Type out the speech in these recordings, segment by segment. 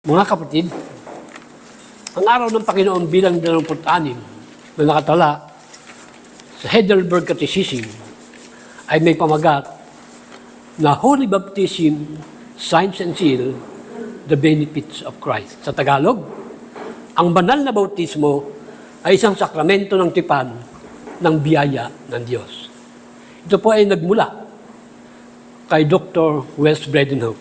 Mga kapatid, ang araw ng Panginoon bilang 26 na nakatala sa Heidelberg Catechism ay may pamagat na Holy Baptism, Signs and Seal, the Benefits of Christ. Sa Tagalog, ang banal na bautismo ay isang sakramento ng tipan ng biyaya ng Diyos. Ito po ay nagmula kay Dr. Wes Bredenhout.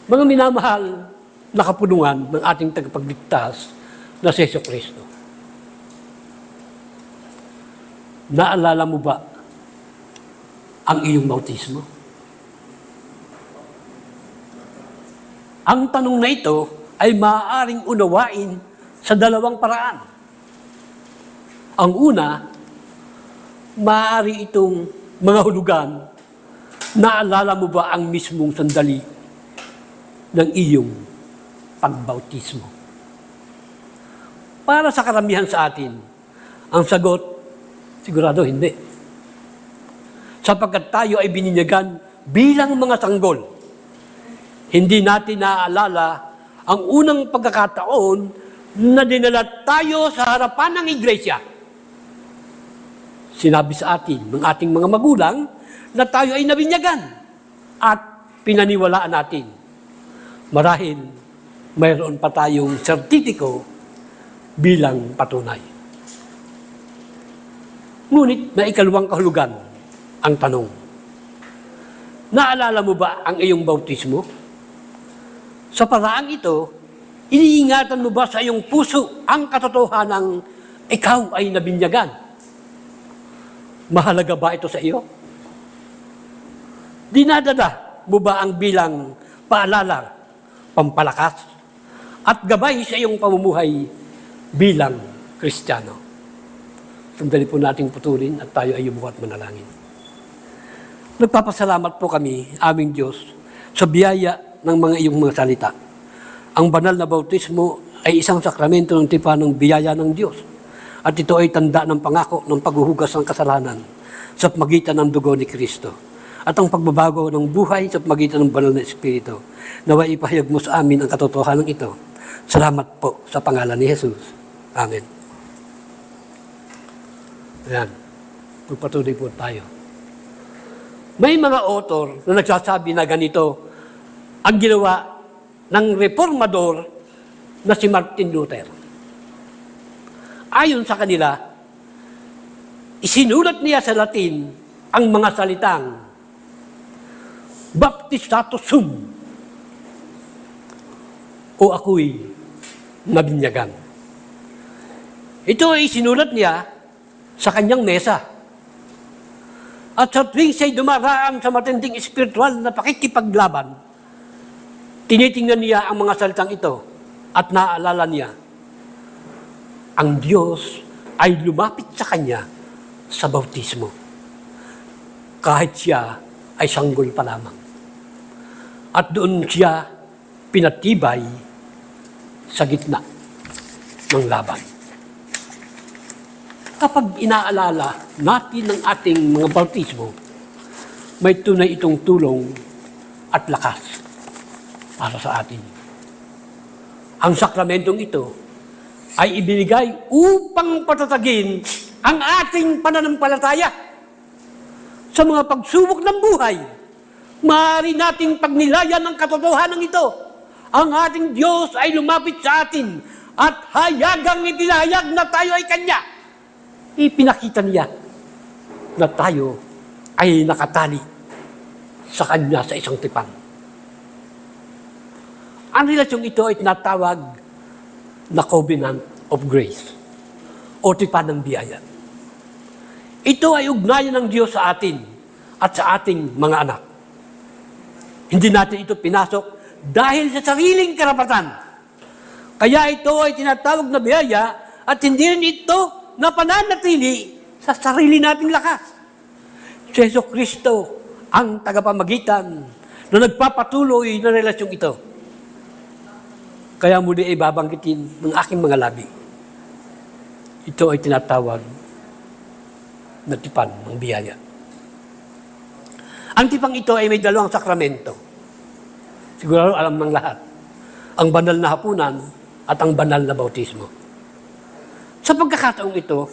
Mga minamahal na kapulungan ng ating tagapagligtas na si Jesucristo. Naalala mo ba ang iyong bautismo? Ang tanong na ito ay maaaring unawain sa dalawang paraan. Ang una, maaari itong mga hulugan, naalala mo ba ang mismong sandali ng iyong pagbautismo? Para sa karamihan sa atin, ang sagot, sigurado hindi. Sapagkat tayo ay bininyagan bilang mga sanggol. Hindi natin naaalala ang unang pagkakataon na dinala tayo sa harapan ng iglesia. Sinabi sa atin ng ating mga magulang na tayo ay nabinyagan at pinaniwalaan natin. Marahil, mayroon pa tayong sertitiko bilang patunay. Ngunit na ikalawang kahulugan ang tanong. Naalala mo ba ang iyong bautismo? Sa paraang ito, iniingatan mo ba sa iyong puso ang katotohanang ikaw ay nabinyagan? Mahalaga ba ito sa iyo? Dinadala mo ba ang bilang paalala, pampalakas, at gabay sa iyong pamumuhay bilang Kristiyano? Sandali po nating putulin at tayo ay yumuko at manalangin. Nagpapasalamat po kami, aming Diyos, sa biyaya ng mga iyong mga salita. Ang banal na bautismo ay isang sakramento ng tipan ng biyaya ng Diyos. At ito ay tanda ng pangako ng paghuhugas ng kasalanan sa pagitan ng dugo ni Kristo. At ang pagbabago ng buhay sa pagitan ng banal na Espiritu. Naway ipahayag mo sa amin ang katotohanan ito. Salamat po sa pangalan ni Jesus. Amen. Ayan. Magpatuloy po tayo. May mga author na nagsasabi na ganito ang ginawa ng reformador na si Martin Luther. Ayon sa kanila, isinulat niya sa Latin ang mga salitang Baptistatus sum, o ako'y nabinyagan. Ito ay sinulat niya sa kanyang mesa. At sa tuwing siya'y dumaraan sa matinding espiritual na pakikipaglaban, tinitingnan niya ang mga salitang ito at naaalala niya, ang Diyos ay lumapit sa kanya sa bautismo. Kahit siya ay sanggol pa lamang. At doon siya pinatibay sa gitna ng laban. Kapag inaalala natin ang ating mga bautismo, may tunay itong tulong at lakas para sa atin. Ang sakramentong ito ay ibinigay upang patatagin ang ating pananampalataya sa mga pagsubok ng buhay. Maaari nating pagnilayan ang katotohanan ito. Ang ating Diyos ay lumapit sa atin at hayagang ipinahayag na tayo ay Kanya. Ipinakita niya na tayo ay nakatali sa Kanya sa isang tipan. Ang relasyong ito ay tinatawag na Covenant of Grace o tipan ng biyaya. Ito ay ugnayan ng Diyos sa atin at sa ating mga anak. Hindi natin ito pinasok dahil sa sariling karapatan. Kaya ito ay tinatawag na biyaya at hindi rin ito na pananatili sa sarili nating lakas. Si Jesucristo ang tagapamagitan na nagpapatuloy na relasyong ito. Kaya muli ay babanggitin ng aking mga labi. Ito ay tinatawag na tipan ng biyaya. Ang tipang ito ay may dalawang sakramento. Siguro alam ng lahat. Ang banal na hapunan at ang banal na bautismo. Sa pagkakataong ito,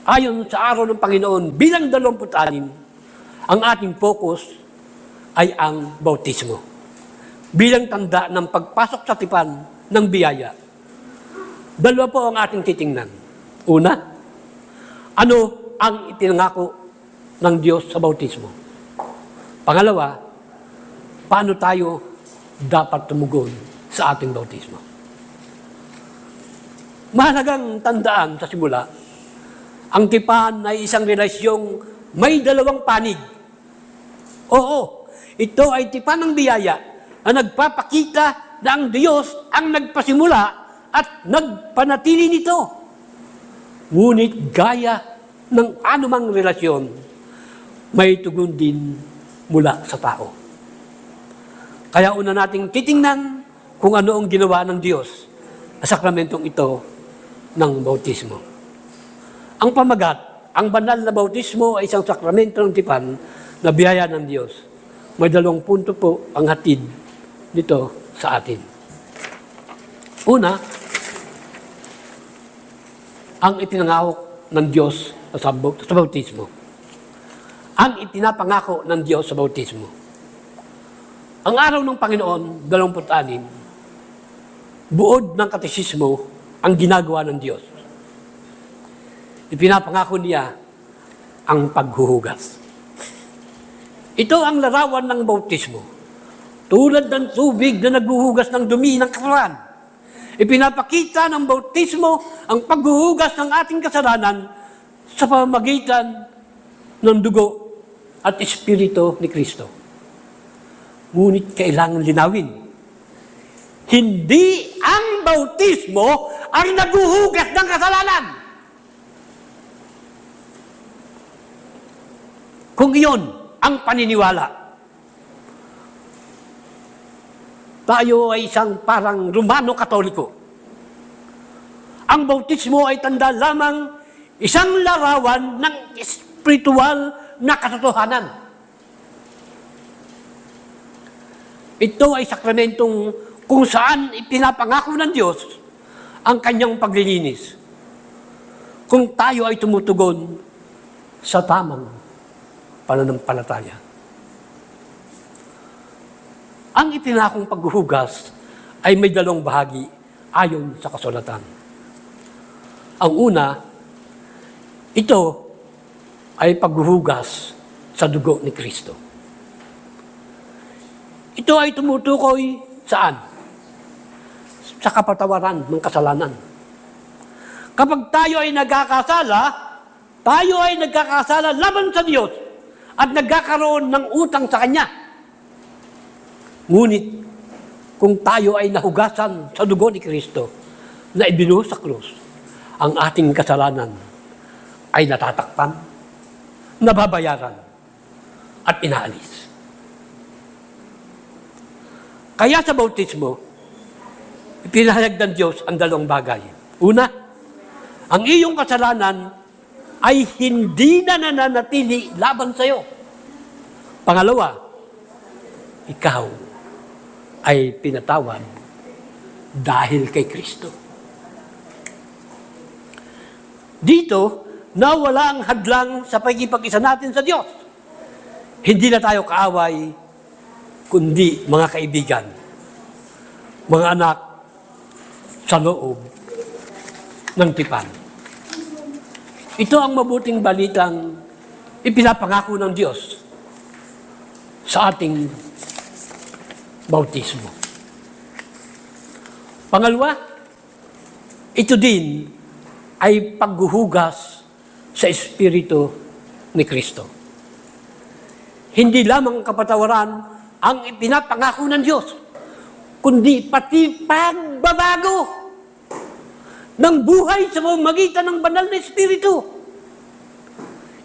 ayon sa araw ng Panginoon bilang 26, ang ating focus ay ang bautismo. Bilang tanda ng pagpasok sa tipan ng biyaya. Dalawa po ang ating titingnan. Una, ano ang itinangako ng Diyos sa bautismo? Pangalawa, paano tayo dapat tumugon sa ating bautismo? Mahalagang tandaan sa simula, ang tipan ay isang relasyong may dalawang panig. Oo, ito ay tipan ng biyaya na nagpapakita na ang Diyos ang nagpasimula at nagpanatili nito. Ngunit gaya ng anumang relasyon, may tugon din mula sa tao. Kaya una nating titingnan kung ano ang ginawa ng Diyos sa sakramentong ito ng bautismo. Ang pamagat, ang banal na bautismo ay isang sakramento ng tipan na biyaya ng Diyos. May 2 punto po ang hatid nito sa atin. Una, ang itinangako ng Diyos sa bautismo. Ang itinapangako ng Diyos sa bautismo. Ang araw ng Panginoon, 26, buod ng katesismo ang ginagawa ng Diyos. Ipinapangako niya ang paghuhugas. Ito ang larawan ng bautismo. Tulad ng tubig na naghuhugas ng dumi ng katawan. Ipinapakita ng bautismo ang paghuhugas ng ating kasalanan sa pamamagitan ng dugo at espiritu ni Kristo. Ngunit kailangan linawin. Hindi ang bautismo ang naghuhugas ng kasalanan. Kung iyon ang paniniwala, tayo ay isang parang Romano-Katoliko. Ang bautismo ay tanda lamang isang larawan ng espiritual na katotohanan. Ito ay sakramentong kung saan ipinapangako ng Diyos ang kanyang paglilinis. Kung tayo ay tumutugon sa tamang pananampalataya. Ang itinakong paghuhugas ay may 2 bahagi ayon sa kasulatan. Ang una, ito ay paghuhugas sa dugo ni Kristo. Ito ay tumutukoy saan? Sa kapatawaran ng kasalanan. Kapag tayo ay nagkakasala laban sa Diyos at nagkakaroon ng utang sa Kanya. Ngunit, kung tayo ay nahugasan sa dugo ni Kristo na ibinuhos sa krus, ang ating kasalanan ay natatakpan, nababayaran, at inaalis. Kaya sa bautismo, ipinahayag ng Diyos ang 2 bagay. Una, ang iyong kasalanan ay hindi na nananatili laban sa iyo. Pangalawa, ikaw ay pinatawad dahil kay Kristo. Dito, nawala ang hadlang sa pagkipag-isa natin sa Diyos. Hindi na tayo kaaway, kundi mga kaibigan, mga anak sa loob ng tipan. Ito ang mabuting balitang ipinapangako ng Diyos sa ating bautismo. Pangalawa, ito din ay paghuhugas sa Espiritu ni Kristo. Hindi lamang kapatawaran ang ipinapangako ng Diyos, kundi pati pagbabago ng buhay sa pamamagitan ng banal na Espiritu.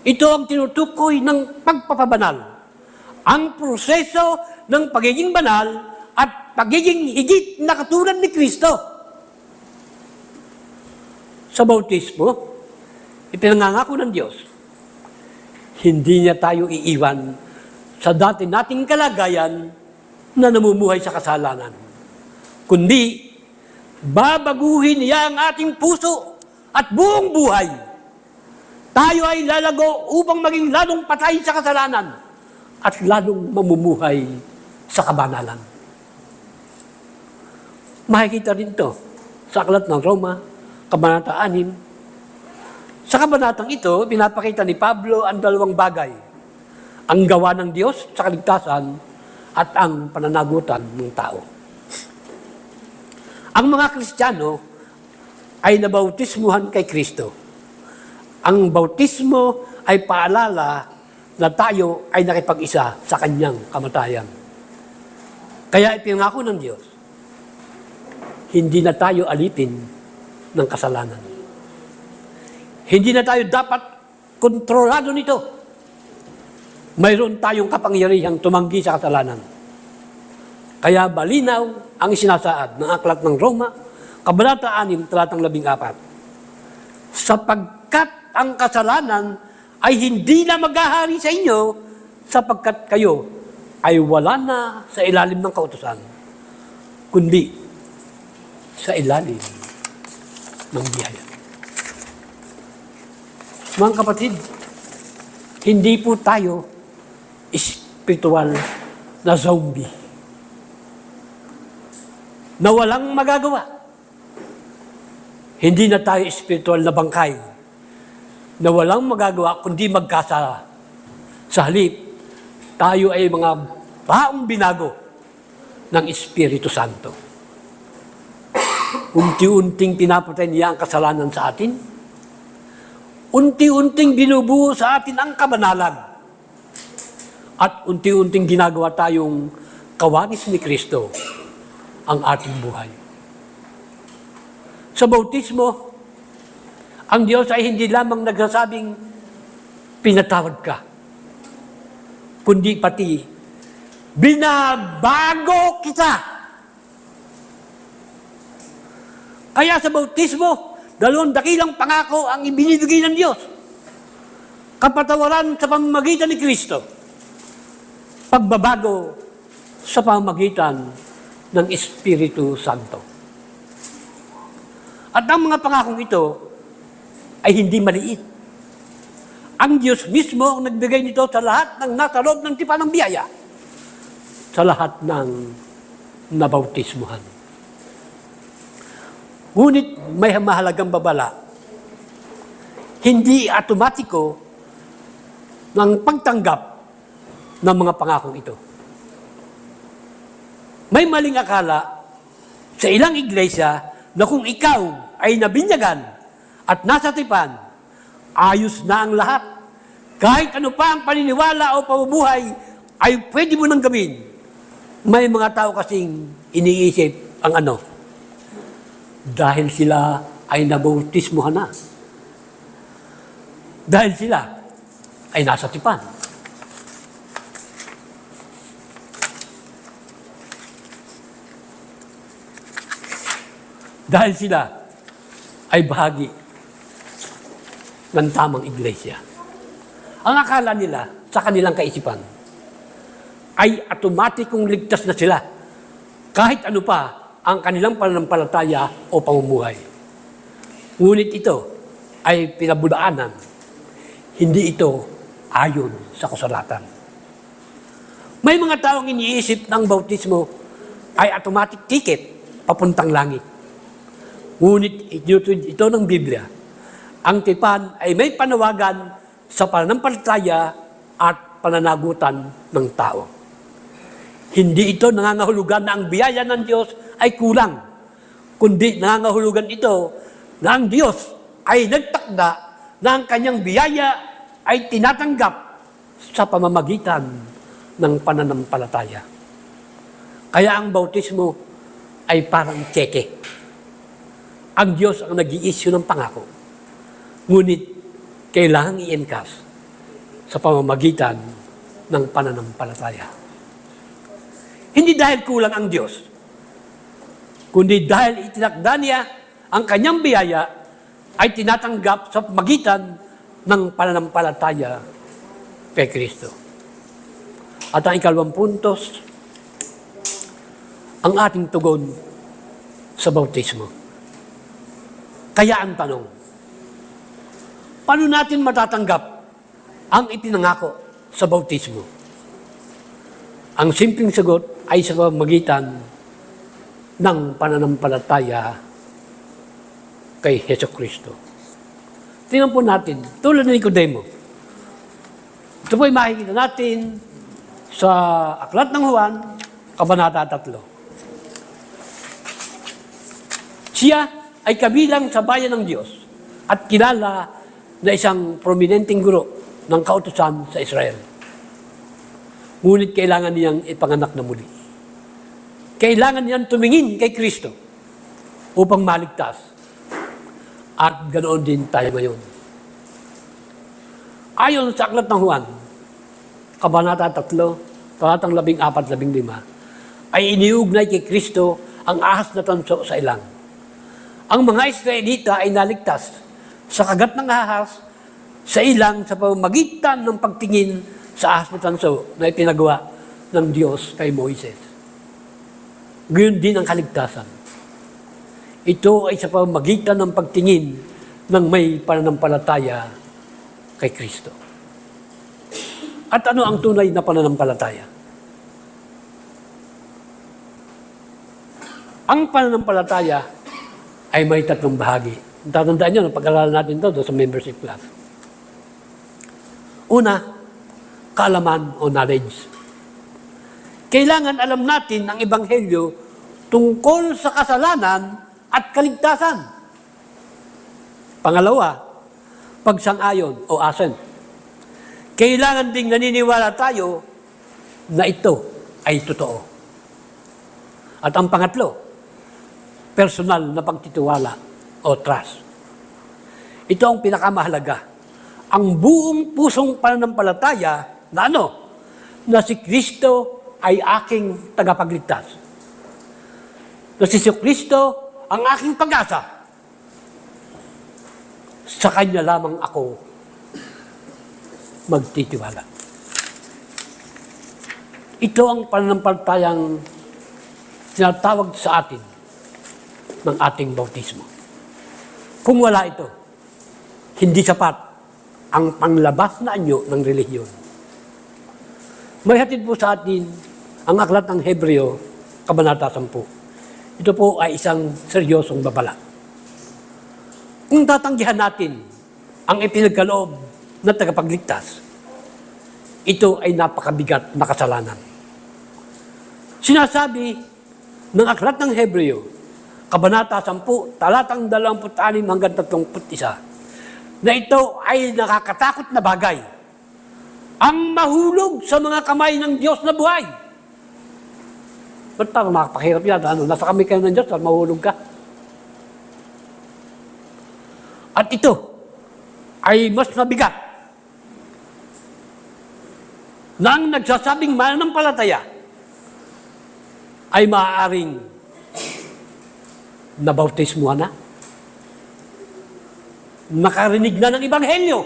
Ito ang tinutukoy ng pagpapabanal. Ang proseso ng pagiging banal at pagiging higit na katulad ni Kristo. Sa bautismo, ipinangangako ng Diyos, hindi niya tayo iiwan sa dati nating kalagayan na namumuhay sa kasalanan, kundi babaguhin niya ang ating puso at buong buhay. Tayo ay lalago upang maging lalong patay sa kasalanan at lalong mamumuhay sa kabanalan. Makikita rin ito sa aklat ng Roma, Kabanata 6. Sa kabanatang ito, pinapakita ni Pablo ang dalawang bagay: ang gawa ng Diyos sa kaligtasan at ang pananagutan ng tao. Ang mga Kristiyano ay nabautismuhan kay Kristo. Ang bautismo ay paalala na tayo ay nakipag-isa sa kanyang kamatayan. Kaya ipinangako ng Diyos, hindi na tayo alipin ng kasalanan. Hindi na tayo dapat kontrolado nito. Mayroon tayong kapangyarihang tumanggi sa kasalanan. Kaya malinaw ang isinasaad ng aklat ng Roma, Kabanata 6, talatang 14. Sapagkat ang kasalanan ay hindi na maghahari sa inyo, sapagkat kayo ay wala na sa ilalim ng kautusan, kundi sa ilalim ng biyaya. Mga kapatid, hindi po tayo espiritual na zombie na walang magagawa. Hindi na tayo espiritual na bangkay na walang magagawa kundi magkasala. Sa halip, tayo ay mga taong binago ng Espiritu Santo. Unti-unting pinapatay niya ang kasalanan sa atin. Unti-unting binubuo sa atin ang kabanalan. At unti-unting ginagawa tayong kawanis ni Kristo ang ating buhay. Sa bautismo, ang Diyos ay hindi lamang nagsasabing pinatawad ka, kundi pati binabago kita. Kaya sa bautismo, dalawang dakilang pangako ang ibinibigay ng Diyos. Kapatawaran sa pamamagitan ni Kristo. Pagbabago sa pamamagitan ng Espiritu Santo. At ang mga pangakong ito ay hindi maliit. Ang Diyos mismo ang nagbigay nito sa lahat ng nasa loob ng tipan ng biyaya, sa lahat ng nabautismuhan. Ngunit may mahalagang babala. Hindi automatiko ng pagtanggap ng mga pangakong ito. May maling akala sa ilang iglesia na kung ikaw ay nabinyagan at nasa tipan, ayos na ang lahat. Kahit ano pa ang paniniwala o pamumuhay ay pwede mo nang gawin. May mga tao kasing iniisip ang ano, dahil sila ay nabautismuhan na. Dahil sila ay nasa tipan. Dahil sila ay bahagi ng tamang iglesia. Ang akala nila sa kanilang kaisipan ay automatikong ligtas na sila kahit ano pa ang kanilang pananampalataya o pamumuhay. Ngunit ito ay pinabudaanan. Hindi ito ayon sa kasulatan. May mga taong iniisip ng bautismo ay automatic ticket papuntang langit. Ngunit ito ng Biblia, ang tipan ay may panawagan sa pananampalataya at pananagutan ng tao. Hindi ito nangangahulugan na ang biyaya ng Diyos ay kulang, kundi nangangahulugan ito na ang Diyos ay nagtakda na ang kanyang biyaya ay tinatanggap sa pamamagitan ng pananampalataya. Kaya ang bautismo ay parang tseke. Ang Diyos ang nag-i-issue ng pangako. Ngunit, kailangang i-encash sa pamamagitan ng pananampalataya. Hindi dahil kulang ang Diyos, kundi dahil itinakda niya ang kanyang biyaya ay tinatanggap sa pamamagitan ng pananampalataya kay Kristo. At ang ikalawang puntos, ang ating tugon sa bautismo. Kaya ang tanong, paano natin matatanggap ang ipinangako sa bautismo? Ang simpleng sagot ay sa pamamagitan ng pananampalataya kay Jesucristo. Tingnan po natin, tulad ng Nicodemo. Ito po ay makikita natin sa Aklat ng Juan, Kabanata 3. Siya ay kabilang sa bayan ng Diyos at kilala na isang prominenteng guro ng kautusan sa Israel. Ngunit kailangan niyang ipanganak na muli. Kailangan niyang tumingin kay Kristo upang maligtas. At ganoon din tayo ngayon. Ayon sa Aklat ng Juan, Kabanata 3, talatang 14-15, ay iniugnay kay Kristo ang ahas na tanso sa ilang. Ang mga Israelita ay naligtas sa kagat ng ahas sa ilang sa pamamagitan ng pagtingin sa ahas na tanso na ipinagawa ng Diyos kay Moises. Gayon din ang kaligtasan. Ito ay sa pamamagitan ng pagtingin ng may pananampalataya kay Kristo. At ano ang tunay na pananampalataya? Ang pananampalataya ay may tatlong bahagi. Tatandaan nyo, pag-aralan natin ito sa membership class. Una, kaalaman o knowledge. Kailangan alam natin ang Ebanghelyo tungkol sa kasalanan at kaligtasan. Pangalawa, pagsang-ayon o assent. Kailangan ding naniniwala tayo na ito ay totoo. At ang pangatlo, personal na pagtitiwala o trust. Ito ang pinakamahalaga. Ang buong pusong pananampalataya na na si Kristo ay aking tagapagligtas. Na si Kristo ang aking pag-asa. Sa Kanya lamang ako magtitiwala. Ito ang pananampalatayang sinatawag sa atin ng ating bautismo. Kung wala ito, hindi sapat ang panglabas na anyo ng relihiyon. May hatid po sa atin ang aklat ng Hebreo, Kabanata 10. Ito po ay isang seryosong babala. Kung tatanggihan natin ang ipinagkaloob na tagapagligtas, ito ay napakabigat na kasalanan. Sinasabi ng aklat ng Hebreo, Kabanata 10, talatang 26-31, na ito ay nakakatakot na bagay. Ang mahulog sa mga kamay ng Diyos na buhay. Ba't parang makapakirap yan? Nasa kamay kayo ng Diyos at mahulog ka? At ito ay mas mabigat na ang nagsasabing mananampalataya ay maaaring nabautismuhan na, nakarinig na ng Ebanghelyo,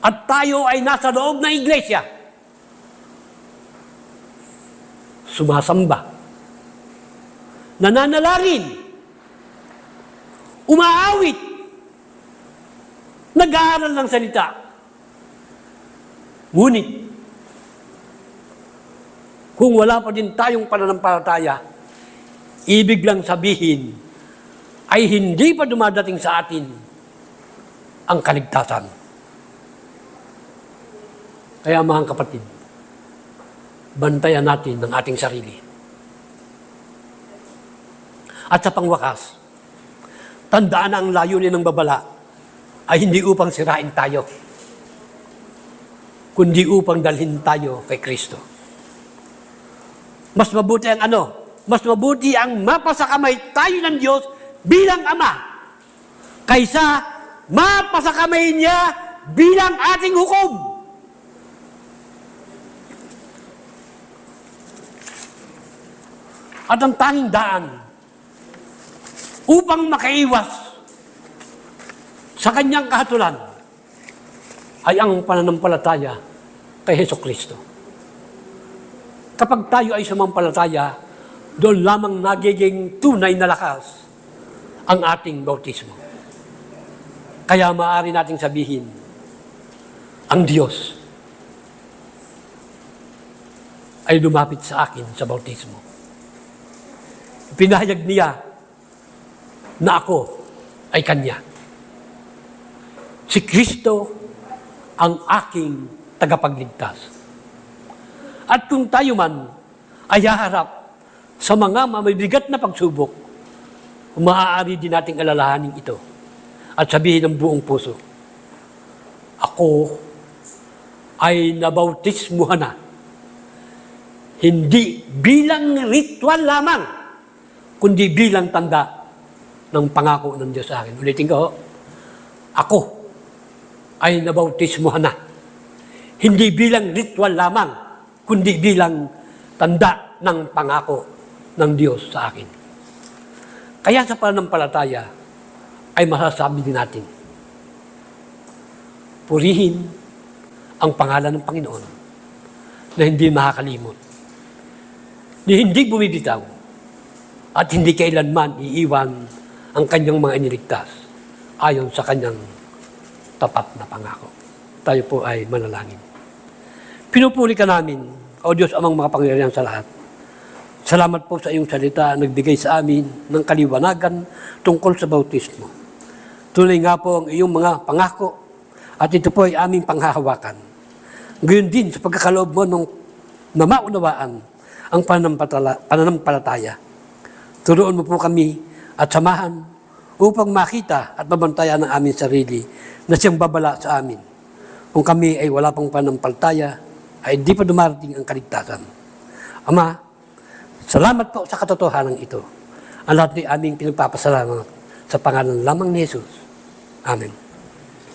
at tayo ay nasa loob ng iglesia, sumasamba, nananalangin, umaawit, nag-aaral ng salita. Ngunit, kung wala pa din tayong pananampalataya, ibig lang sabihin ay hindi pa dumadating sa atin ang kaligtasan. Kaya mga kapatid, bantayan natin ang ating sarili. At sa pangwakas, tandaan na ang layunin ng babala ay hindi upang sirain tayo, kundi upang dalhin tayo kay Kristo. Mas mabuti ang mas mabuti ang mapasakamay tayo ng Diyos bilang Ama kaysa mapasakamay niya bilang ating hukom. At ang tanging daan upang makaiwas sa kanyang kahatulan ay ang pananampalataya kay Jesucristo. Kapag tayo ay sumampalataya, doon lamang nagiging tunay na lakas ang ating bautismo. Kaya maaari nating sabihin, ang Diyos ay lumapit sa akin sa bautismo. Pinahayag niya na ako ay Kanya. Si Kristo ang aking tagapagligtas. At kung tayo man ay haharap sa mga mabibigat na pagsubok, maaari din nating alalahanin ito at sabihin ng buong puso, ako ay nabautismuhan na, hindi bilang ritual lamang, kundi bilang tanda ng pangako ng Diyos sa akin. Ulitin ko, ako ay nabautismuhan na, hindi bilang ritual lamang, kundi bilang tanda ng pangako ng Diyos sa akin. Kaya sa pananampalataya ay masasabi din natin, purihin ang pangalan ng Panginoon na hindi makakalimot, na hindi bumibitaw, at hindi kailanman iiwan ang kanyang mga iniligtas ayon sa kanyang tapat na pangako. Tayo po ay manalangin. Pinupuri ka namin, O Diyos amang mga pangyarihan sa lahat. Salamat po sa iyong salita, nagbigay sa amin ng kaliwanagan tungkol sa bautismo. Tunay nga po ang iyong mga pangako at ito po ay aming panghahawakan. Gayon din sa pagkakaloob mo na maunawaan ang pananampalataya. Turuan mo po kami at samahan upang makita at mabantayan ang aming sarili na siyang babala sa amin. Kung kami ay wala pang pananampalataya, ay di pa dumarating ang kaligtasan. Ama, salamat po sa katotohanan ito. Ang lahat ay aming pinagpapasalamat sa pangalan lamang ni Jesus. Amen.